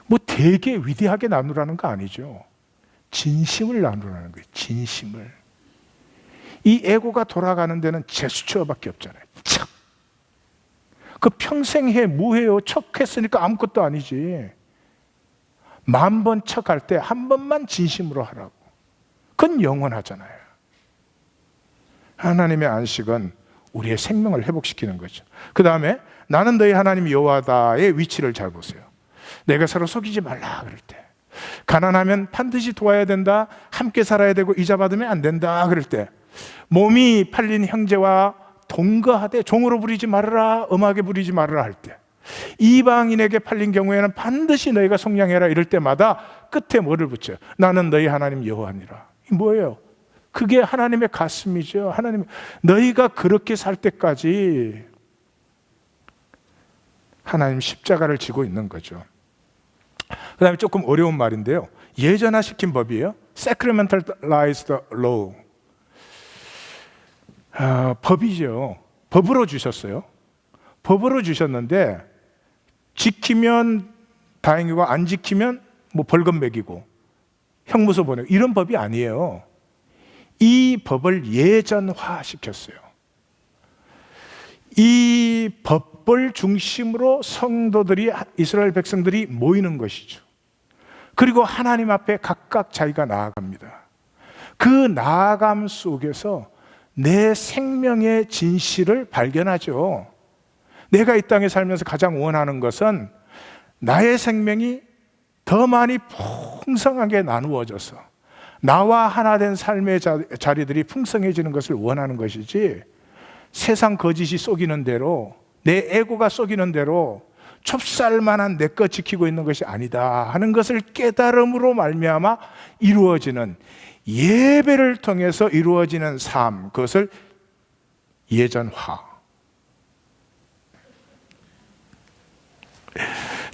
뭐 되게 위대하게 나누라는 거 아니죠. 진심을 나누라는 거예요. 진심을. 이 에고가 돌아가는 데는 제스처밖에 없잖아요. 척. 그 평생 해 뭐해요? 척 했으니까 아무것도 아니지. 10,000번 척할 때 한 번만 진심으로 하라고. 그건 영원하잖아요. 하나님의 안식은 우리의 생명을 회복시키는 거죠. 그 다음에 나는 너희 하나님 여호와다의 위치를 잘 보세요. 내가 서로 속이지 말라 그럴 때, 가난하면 반드시 도와야 된다, 함께 살아야 되고 이자 받으면 안 된다 그럴 때, 몸이 팔린 형제와 동거하되 종으로 부리지 말아라, 엄하게 부리지 말아라 할 때, 이방인에게 팔린 경우에는 반드시 너희가 속량해라 이럴 때마다 끝에 뭐를 붙여요? 나는 너희 하나님 여호와니라. 이게 뭐예요? 그게 하나님의 가슴이죠. 하나님, 너희가 그렇게 살 때까지 하나님 십자가를 지고 있는 거죠. 그 다음에 조금 어려운 말인데요, 예전화시킨 법이에요. Sacramentalized law. 법이죠. 법으로 주셨어요. 법으로 주셨는데 지키면 다행이고 안 지키면 뭐 벌금 매기고 형무소 보내고, 이런 법이 아니에요. 이 법을 예전화시켰어요. 이 법을 중심으로 성도들이, 이스라엘 백성들이 모이는 것이죠. 그리고 하나님 앞에 각각 자기가 나아갑니다. 그 나아감 속에서 내 생명의 진실을 발견하죠. 내가 이 땅에 살면서 가장 원하는 것은 나의 생명이 더 많이 풍성하게 나누어져서 나와 하나 된 삶의 자리들이 풍성해지는 것을 원하는 것이지, 세상 거짓이 속이는 대로, 내 에고가 속이는 대로 좁쌀만한 내 것 지키고 있는 것이 아니다 하는 것을 깨달음으로 말미암아 이루어지는, 예배를 통해서 이루어지는 삶, 그것을 예전화.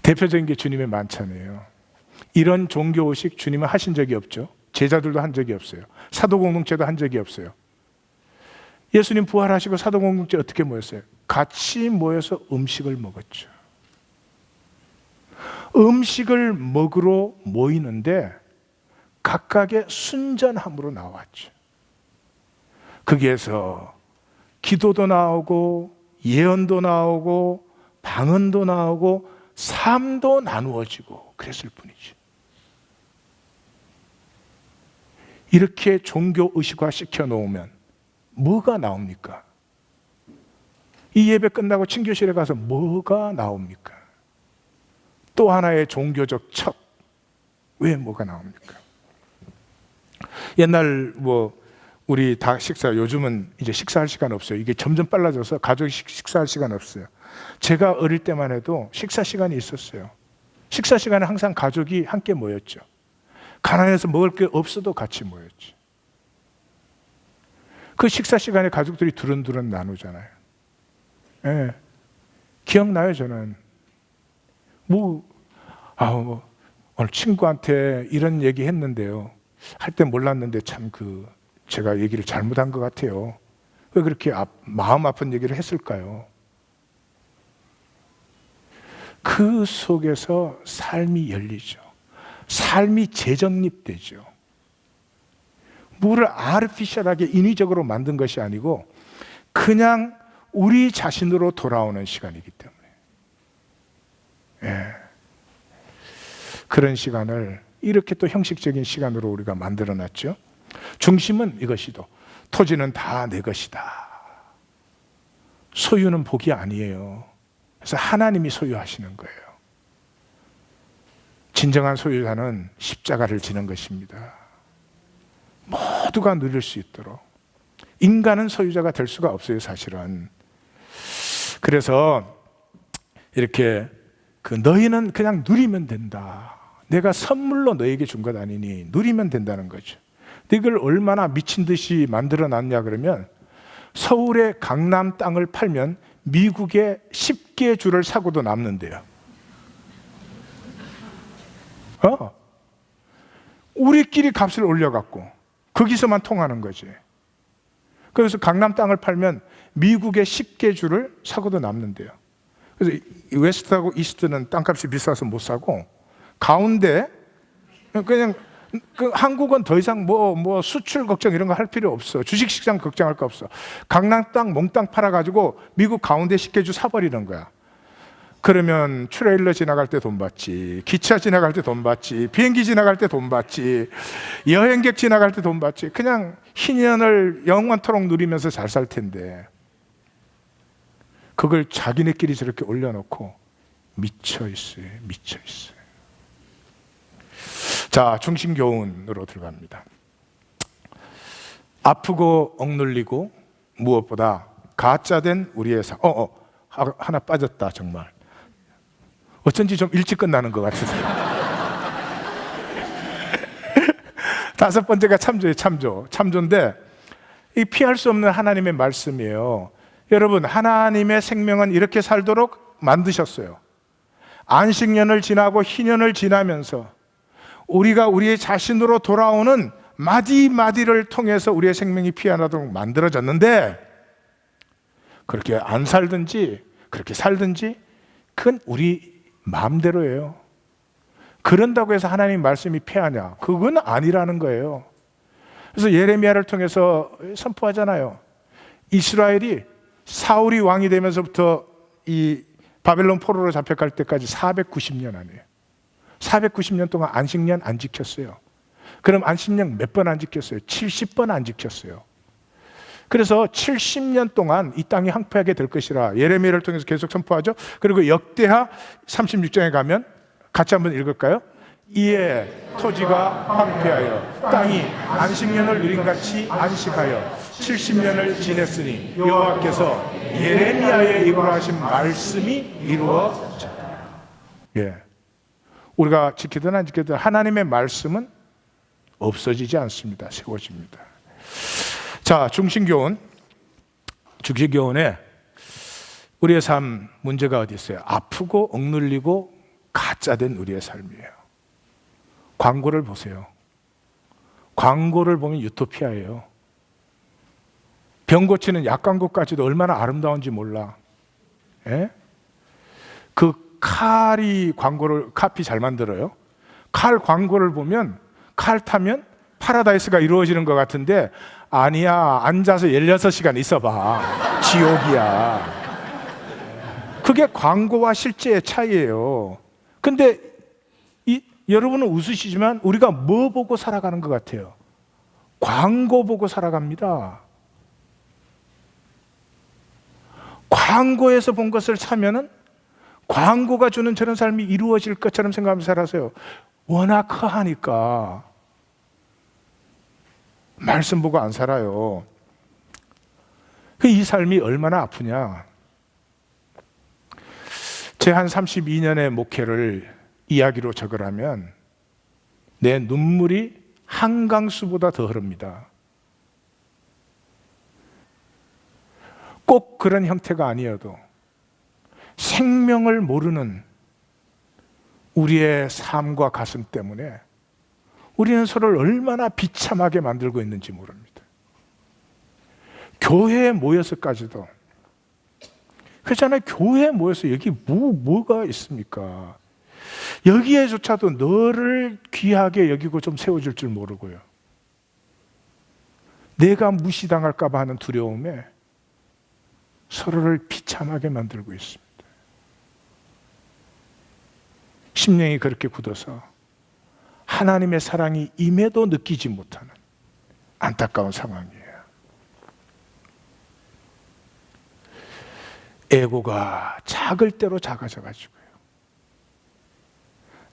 대표적인 게 주님의 만찬이에요. 이런 종교의식 주님은 하신 적이 없죠. 제자들도 한 적이 없어요. 사도공동체도 한 적이 없어요. 예수님 부활하시고 사도공동체 어떻게 모였어요? 같이 모여서 음식을 먹었죠. 음식을 먹으러 모이는데 각각의 순전함으로 나왔죠. 거기에서 기도도 나오고 예언도 나오고 방언도 나오고 삶도 나누어지고 그랬을 뿐이죠. 이렇게 종교의식화 시켜놓으면 뭐가 나옵니까? 이 예배 끝나고 친교실에 가서 뭐가 나옵니까? 또 하나의 종교적 첩. 왜 뭐가 나옵니까? 옛날 우리 다 요즘은 이제 식사할 시간 없어요. 이게 점점 빨라져서 가족이 식사할 시간 없어요. 제가 어릴 때만 해도 식사 시간이 있었어요. 식사 시간에 항상 가족이 함께 모였죠. 가난해서 먹을 게 없어도 같이 모였죠. 그 식사 시간에 가족들이 두런두런 나누잖아요. 예. 기억나요, 저는. 오늘 친구한테 이런 얘기 했는데요. 할 때 몰랐는데 참 제가 얘기를 잘못한 것 같아요. 왜 그렇게 마음 아픈 얘기를 했을까요? 그 속에서 삶이 열리죠. 삶이 재정립되죠. 뭐를 아르티셜하게 인위적으로 만든 것이 아니고 그냥 우리 자신으로 돌아오는 시간이기 때문에. 예. 그런 시간을 이렇게 또 형식적인 시간으로 우리가 만들어놨죠. 중심은 이것이도 토지는 다 내 것이다. 소유는 복이 아니에요. 그래서 하나님이 소유하시는 거예요. 진정한 소유자는 십자가를 지는 것입니다. 모두가 누릴 수 있도록. 인간은 소유자가 될 수가 없어요, 사실은. 그래서 이렇게 너희는 그냥 누리면 된다. 내가 선물로 너에게 준 것 아니니 누리면 된다는 거죠. 이걸 얼마나 미친 듯이 만들어 놨냐 그러면 서울의 강남 땅을 팔면 미국의 10개 주를 사고도 남는데요. 우리끼리 값을 올려갖고 거기서만 통하는 거지. 그래서 강남 땅을 팔면 미국의 10개 주를 사고도 남는데요. 그래서 웨스트하고 이스트는 땅값이 비싸서 못 사고 가운데 그냥 한국은 더 이상 수출 걱정 이런 거 할 필요 없어. 주식시장 걱정할 거 없어. 강남 땅 몽땅 팔아가지고 미국 가운데 10개 주 사버리는 거야. 그러면 트레일러 지나갈 때 돈 받지, 기차 지나갈 때 돈 받지, 비행기 지나갈 때 돈 받지, 여행객 지나갈 때 돈 받지. 그냥 희년을 영원토록 누리면서 잘 살 텐데 그걸 자기네끼리 저렇게 올려놓고 미쳐 있어요. 자, 중심교훈으로 들어갑니다. 아프고 억눌리고 무엇보다 가짜된 우리의 삶. 하나 빠졌다 정말. 어쩐지 좀 일찍 끝나는 것 같아서. 다섯 번째가 참조예요. 참조인데 이 피할 수 없는 하나님의 말씀이에요. 여러분, 하나님의 생명은 이렇게 살도록 만드셨어요. 안식년을 지나고 희년을 지나면서 우리가 우리의 자신으로 돌아오는 마디마디를 통해서 우리의 생명이 피어나도록 만들어졌는데 그렇게 안 살든지 그렇게 살든지 그건 우리 마음대로예요. 그런다고 해서 하나님 말씀이 폐하냐? 그건 아니라는 거예요. 그래서 예레미야를 통해서 선포하잖아요. 이스라엘이 사울이 왕이 되면서부터 이 바벨론 포로로 잡혀갈 때까지 490년 안에 490년 동안 안식년 안 지켰어요. 그럼 안식년 몇 번 안 지켰어요? 70번 안 지켰어요. 그래서 70년 동안 이 땅이 황폐하게 될 것이라 예레미야를 통해서 계속 선포하죠. 그리고 역대하 36장에 가면 같이 한번 읽을까요? 이에 토지가 황폐하여 땅이 안식년을 누린같이 안식하여 70년을 지냈으니 여호와께서 예레미야의 입으로 하신 말씀이 이루어졌다. 예. 우리가 지키든 안 지키든 하나님의 말씀은 없어지지 않습니다. 세워집니다. 자, 중심교훈에 우리의 삶 문제가 어디 있어요? 아프고 억눌리고 가짜된 우리의 삶이에요. 광고를 보세요. 광고를 보면 유토피아예요. 병 고치는 약 광고까지도 얼마나 아름다운지 몰라. 예? 그 칼이 광고를, 카피 잘 만들어요. 칼 광고를 보면 칼 타면 파라다이스가 이루어지는 것 같은데 아니야. 앉아서 16시간 있어봐. 지옥이야. 그게 광고와 실제의 차이예요. 근데 여러분은 웃으시지만 우리가 뭐 보고 살아가는 것 같아요? 광고 보고 살아갑니다. 광고에서 본 것을 사면은 광고가 주는 저런 삶이 이루어질 것처럼 생각하면서 살아서요. 워낙 허하니까 말씀 보고 안 살아요. 이 삶이 얼마나 아프냐. 제 한 32년의 목회를 이야기로 적으라면 내 눈물이 한강수보다 더 흐릅니다. 꼭 그런 형태가 아니어도 생명을 모르는 우리의 삶과 가슴 때문에 우리는 서로를 얼마나 비참하게 만들고 있는지 모릅니다. 교회에 모여서까지도 그렇잖아요. 교회에 모여서 여기 뭐가 있습니까? 여기에조차도 너를 귀하게 여기고 좀 세워줄 줄 모르고요. 내가 무시당할까 봐 하는 두려움에 서로를 비참하게 만들고 있습니다. 심령이 그렇게 굳어서 하나님의 사랑이 임해도 느끼지 못하는 안타까운 상황이에요. 에고가 작을 대로 작아져가지고요.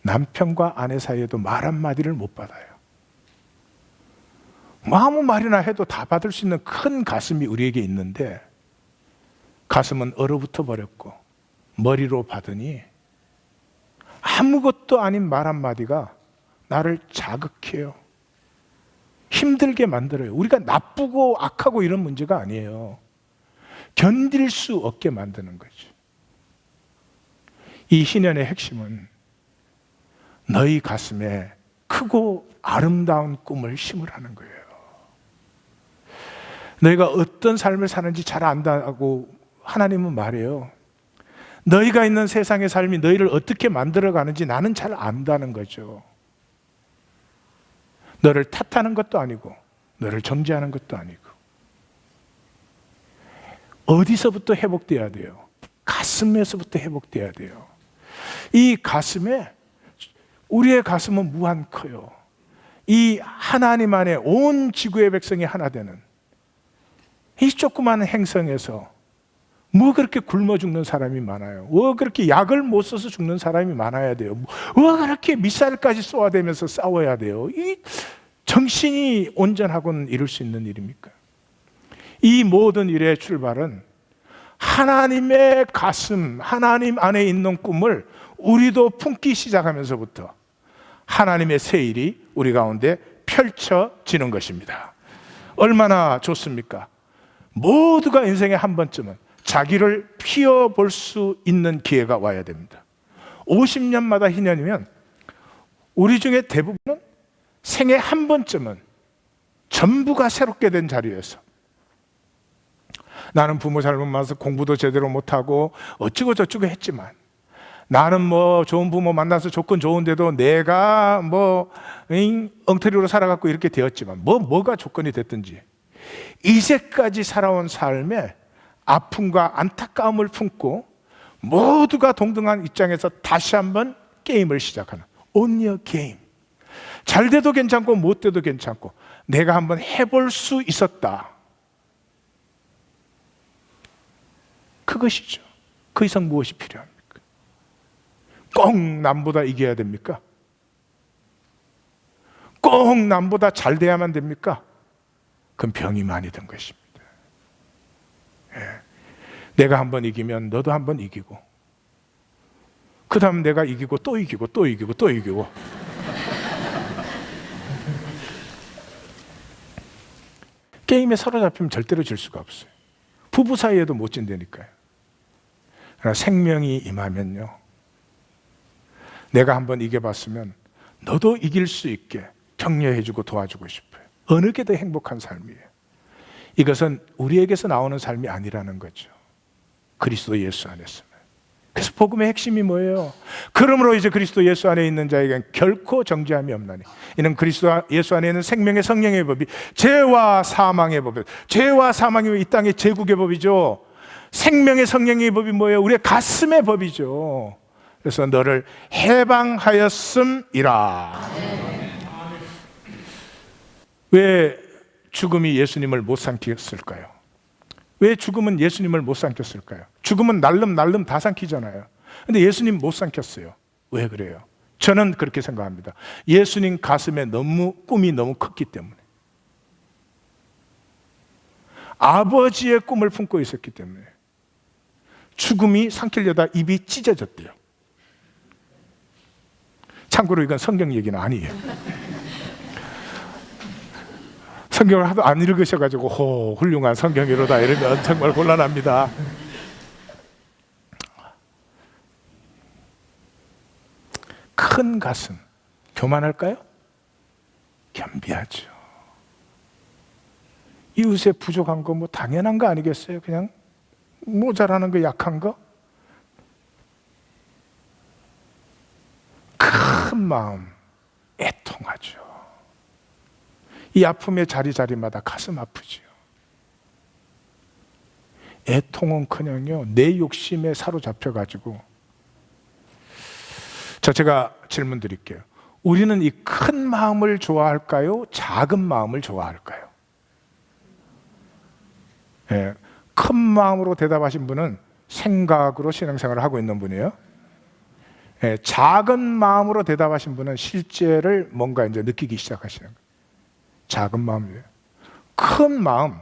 남편과 아내 사이에도 말 한마디를 못 받아요. 아무 말이나 해도 다 받을 수 있는 큰 가슴이 우리에게 있는데 가슴은 얼어붙어 버렸고 머리로 받으니 아무것도 아닌 말 한마디가 나를 자극해요. 힘들게 만들어요. 우리가 나쁘고 악하고 이런 문제가 아니에요. 견딜 수 없게 만드는 거죠. 이 희년의 핵심은 너희 가슴에 크고 아름다운 꿈을 심으라는 거예요. 너희가 어떤 삶을 사는지 잘 안다고 하나님은 말해요. 너희가 있는 세상의 삶이 너희를 어떻게 만들어가는지 나는 잘 안다는 거죠. 너를 탓하는 것도 아니고 너를 정죄하는 것도 아니고. 어디서부터 회복돼야 돼요? 가슴에서부터 회복돼야 돼요. 이 가슴에, 우리의 가슴은 무한 커요. 이 하나님 안에 온 지구의 백성이 하나 되는 이 조그마한 행성에서 뭐 그렇게 굶어 죽는 사람이 많아요? 뭐 그렇게 약을 못 써서 죽는 사람이 많아야 돼요? 뭐 그렇게 미사일까지 쏘아대면서 싸워야 돼요? 이 정신이 온전하고는 이룰 수 있는 일입니까? 이 모든 일의 출발은 하나님의 가슴, 하나님 안에 있는 꿈을 우리도 품기 시작하면서부터 하나님의 새 일이 우리 가운데 펼쳐지는 것입니다. 얼마나 좋습니까? 모두가 인생에 한 번쯤은 자기를 피워볼 수 있는 기회가 와야 됩니다. 50년마다 희년이면 우리 중에 대부분은 생애 한 번쯤은 전부가 새롭게 된 자리에서 나는 부모 잘못 만나서 공부도 제대로 못하고 어찌고 저찌고 했지만 나는 뭐 좋은 부모 만나서 조건 좋은데도 내가 뭐 엉터리로 살아갖고 이렇게 되었지만 뭐가 조건이 됐든지 이제까지 살아온 삶에 아픔과 안타까움을 품고 모두가 동등한 입장에서 다시 한번 게임을 시작하는 On your game. 잘 돼도 괜찮고 못 돼도 괜찮고 내가 한번 해볼 수 있었다. 그것이죠. 그 이상 무엇이 필요합니까? 꼭 남보다 이겨야 됩니까? 꼭 남보다 잘 돼야만 됩니까? 그건 병이 많이 든 것입니다. 예. 내가 한번 이기면 너도 한번 이기고 그 다음 내가 이기고 또 이기고 또 이기고 또 이기고 게임에 사로잡히면 절대로 질 수가 없어요. 부부 사이에도 못 진다니까요. 그러나 생명이 임하면요 내가 한번 이겨봤으면 너도 이길 수 있게 격려해주고 도와주고 싶어요. 어느 게 더 행복한 삶이에요? 이것은 우리에게서 나오는 삶이 아니라는 거죠. 그리스도 예수 안에서. 그래서 복음의 핵심이 뭐예요? 그러므로 이제 그리스도 예수 안에 있는 자에게는 결코 정죄함이 없나니 이는 그리스도 예수 안에 있는 생명의 성령의 법이 죄와 사망의 법이에요. 죄와 사망이 이 땅의 제국의 법이죠. 생명의 성령의 법이 뭐예요? 우리의 가슴의 법이죠. 그래서 너를 해방하였음이라. 왜 죽음이 예수님을 못 삼켰을까요? 왜 죽음은 예수님을 못 삼켰을까요? 죽음은 날름 다 삼키잖아요. 근데 예수님 못 삼켰어요. 왜 그래요? 저는 그렇게 생각합니다. 예수님 가슴에 꿈이 너무 컸기 때문에. 아버지의 꿈을 품고 있었기 때문에. 죽음이 삼키려다 입이 찢어졌대요. 참고로 이건 성경 얘기는 아니에요. 성경을 하도 안 읽으셔가지고 훌륭한 성경이로다 이러면 정말 곤란합니다. 큰 가슴 교만할까요? 겸비하죠. 이웃의 부족한 거 뭐 당연한 거 아니겠어요? 그냥 모자라는 거, 약한 거. 큰 마음 애통하죠. 이 아픔의 자리마다 가슴 아프지요. 애통은커녕요 내 욕심에 사로잡혀가지고. 제가 질문 드릴게요. 우리는 이 큰 마음을 좋아할까요? 작은 마음을 좋아할까요? 네, 큰 마음으로 대답하신 분은 생각으로 신앙생활을 하고 있는 분이에요. 네, 작은 마음으로 대답하신 분은 실제를 뭔가 이제 느끼기 시작하시는 거예요. 작은 마음이에요. 큰 마음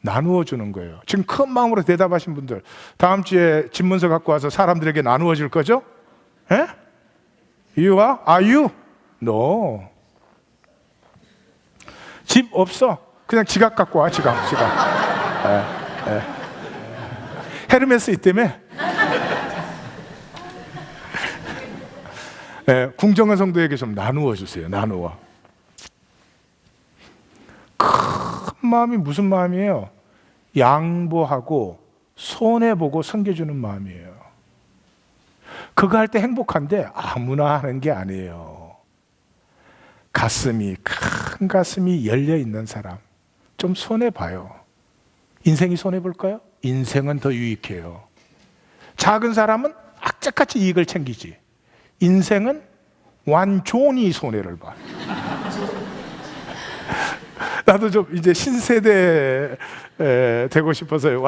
나누어 주는 거예요. 지금 큰 마음으로 대답하신 분들 다음 주에 집문서 갖고 와서 사람들에게 나누어 줄 거죠? 예? You are you? No. 집 없어. 그냥 지갑 갖고 와. 지갑. 헤르메스 있다며? 궁정한 성도에게 좀 나누어 주세요. 나누어. 큰 마음이 무슨 마음이에요? 양보하고 손해보고 섬겨주는 마음이에요. 그거 할 때 행복한데 아무나 하는 게 아니에요. 큰 가슴이 열려있는 사람 좀 손해봐요. 인생이 손해볼까요? 인생은 더 유익해요. 작은 사람은 악착같이 이익을 챙기지. 인생은 완전히 손해를 봐. 나도 좀 이제 신세대 되고 싶어서요.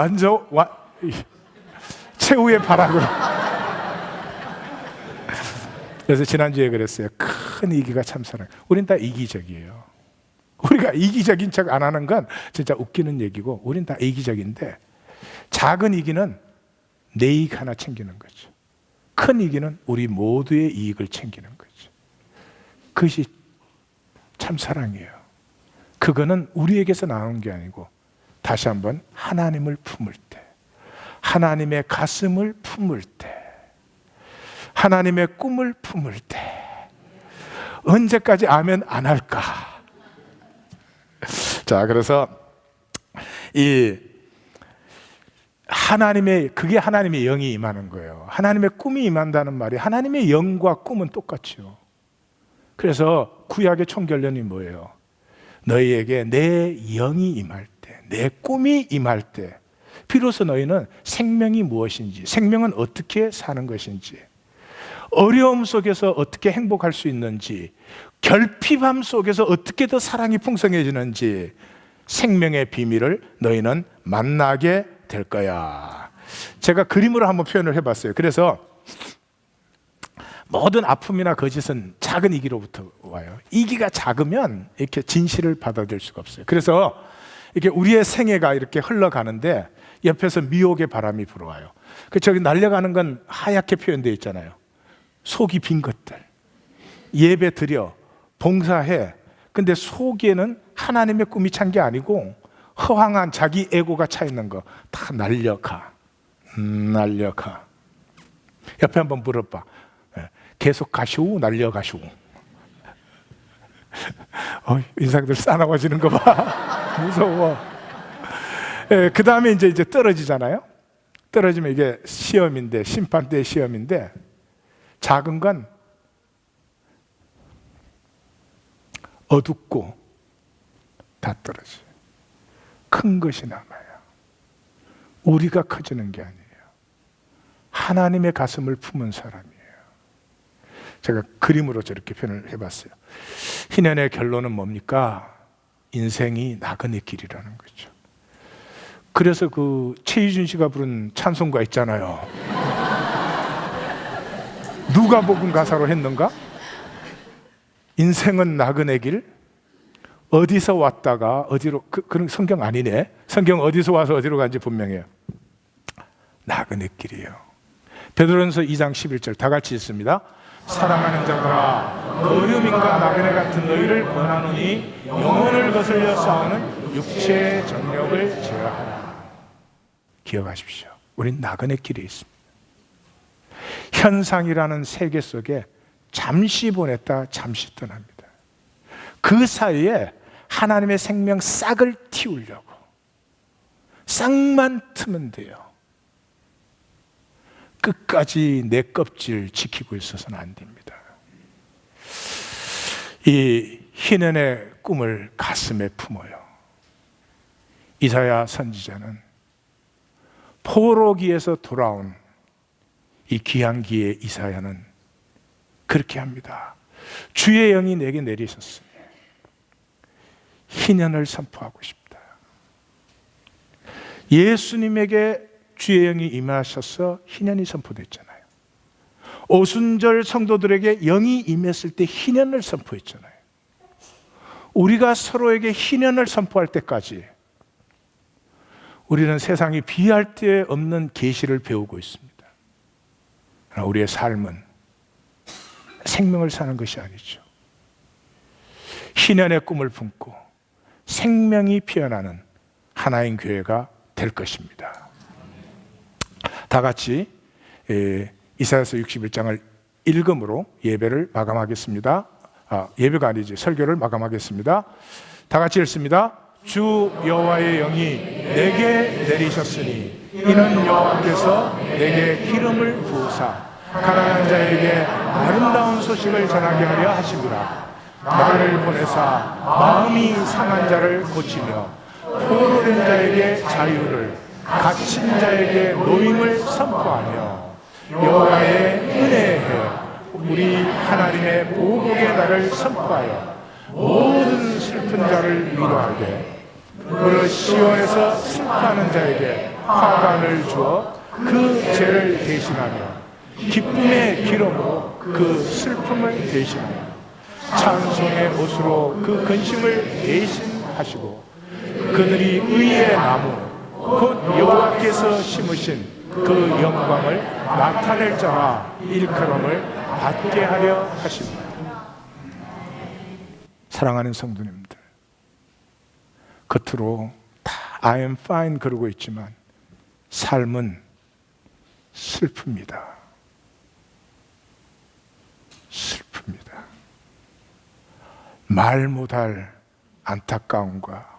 최후의 바람으로. 그래서 지난주에 그랬어요. 큰 이기가 참 사랑. 우린 다 이기적이에요. 우리가 이기적인 척 안 하는 건 진짜 웃기는 얘기고, 우린 다 이기적인데 작은 이기는 내 이익 하나 챙기는 거죠. 큰 이기는 우리 모두의 이익을 챙기는 거죠. 그것이 참 사랑이에요. 그거는 우리에게서 나오는 게 아니고 다시 한번 하나님을 품을 때, 하나님의 가슴을 품을 때, 하나님의 꿈을 품을 때. 언제까지 아멘 안 할까? 자, 그래서 그게 하나님의 영이 임하는 거예요. 하나님의 꿈이 임한다는 말이 하나님의 영과 꿈은 똑같죠. 그래서 구약의 총결론이 뭐예요? 너희에게 내 영이 임할 때, 내 꿈이 임할 때 비로소 너희는 생명이 무엇인지, 생명은 어떻게 사는 것인지, 어려움 속에서 어떻게 행복할 수 있는지, 결핍함 속에서 어떻게 더 사랑이 풍성해지는지 생명의 비밀을 너희는 만나게 될 거야. 제가 그림으로 한번 표현을 해봤어요. 그래서 모든 아픔이나 거짓은 작은 이기로부터 와요. 이기가 작으면 이렇게 진실을 받아들일 수가 없어요. 그래서 이렇게 우리의 생애가 이렇게 흘러가는데 옆에서 미혹의 바람이 불어와요. 저기 날려가는 건 하얗게 표현되어 있잖아요. 속이 빈 것들, 예배 드려, 봉사해. 근데 속에는 하나님의 꿈이 찬 게 아니고 허황한 자기 에고가 차 있는 거 다 날려가. 날려가. 옆에 한번 물어봐. 계속 가시오 날려가시오. 인상들 싸나워지는 거 봐. 무서워. 그 다음에 이제 떨어지잖아요. 떨어지면 이게 시험인데, 심판 때의 시험인데, 작은 건 어둡고 다 떨어져요. 큰 것이 남아요. 우리가 커지는 게 아니에요. 하나님의 가슴을 품은 사람이에요. 제가 그림으로 저렇게 표현을 해봤어요. 희년의 결론은 뭡니까? 인생이 나그네 길이라는 거죠. 그래서 그 최희준 씨가 부른 찬송가 있잖아요. 누가복음 가사로 했는가? 인생은 나그네 길, 어디서 왔다가 어디로, 그런 성경 아니네. 성경 어디서 와서 어디로 간지 분명해요. 나그네 길이에요. 베드로전서 2장 11절 다 같이 읽습니다. 사랑하는 자들아, 어려움인가 나그네 같은 너희를 권하노니 영혼을 거슬려 싸우는 육체의 정력을 제어하라. 기억하십시오. 우린 나그네 길에 있습니다. 현상이라는 세계 속에 잠시 보냈다 잠시 떠납니다. 그 사이에 하나님의 생명 싹을 틔우려고 싹만 트면 돼요. 끝까지 내 껍질 지키고 있어서는 안 됩니다. 이 희년의 꿈을 가슴에 품어요. 이사야 선지자는 포로기에서 돌아온 이 귀한 기의 이사야는 그렇게 합니다. 주의 영이 내게 내리셨으니 희년을 선포하고 싶다. 예수님에게 주의 영이 임하셔서 희년이 선포됐잖아요. 오순절 성도들에게 영이 임했을 때 희년을 선포했잖아요. 우리가 서로에게 희년을 선포할 때까지 우리는 세상이 비할 데 없는 계시를 배우고 있습니다. 그러나 우리의 삶은 생명을 사는 것이 아니죠. 희년의 꿈을 품고 생명이 피어나는 하나인 교회가 될 것입니다. 다 같이 이사야서 61장을 읽음으로 예배를 마감하겠습니다. 예배가 아니지, 설교를 마감하겠습니다. 다 같이 읽습니다. 주 여호와의 영이 내게 내리셨으니 이는 여호와께서 내게 기름을 부으사 가난한 자에게 아름다운 소식을 전하게 하려 하심이라. 나를 보내사 마음이 상한 자를 고치며 포로된 자에게 자유를, 갇힌 자에게 노임을 선포하며 여호와의 은혜의 해, 우리 하나님의 보복의 날을 선포하여 모든 슬픈 자를 위로하게, 그 시온에서 슬퍼하는 자에게 화관을 주어 그 죄를 대신하며 기쁨의 기름으로 그 슬픔을 대신하며 찬송의 옷으로 그 근심을 대신하시고 그들이 의의 나무 곧 여호와께서 심으신 그 영광을 나타낼 자라 일컬음을 받게 하려 하십니다. 사랑하는 성도님들, 겉으로 다 I am fine 그러고 있지만 삶은 슬픕니다. 슬픕니다. 말 못할 안타까움과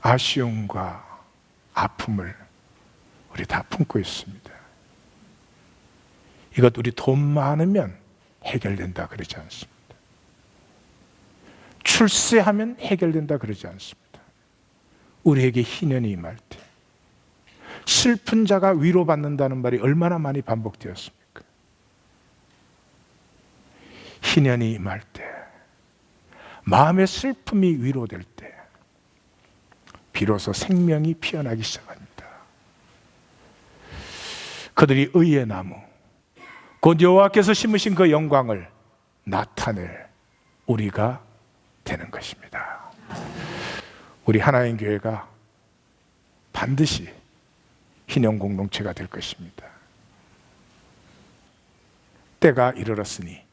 아쉬움과 아픔을 우리 다 품고 있습니다. 이것 우리 돈 많으면 해결된다 그러지 않습니다. 출세하면 해결된다 그러지 않습니다. 우리에게 희년이 임할 때 슬픈 자가 위로받는다는 말이 얼마나 많이 반복되었습니까? 희년이 임할 때, 마음의 슬픔이 위로될 때 비로소 생명이 피어나기 시작합니다. 그들이 의의 나무 곧 여호와께서 심으신 그 영광을 나타낼 우리가 되는 것입니다. 우리 하나님 교회가 반드시 희년 공동체가 될 것입니다. 때가 이르렀으니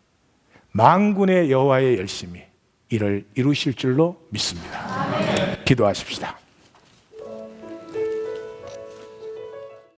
만군의 여호와의 열심히 이를 이루실 줄로 믿습니다. 기도하십시다.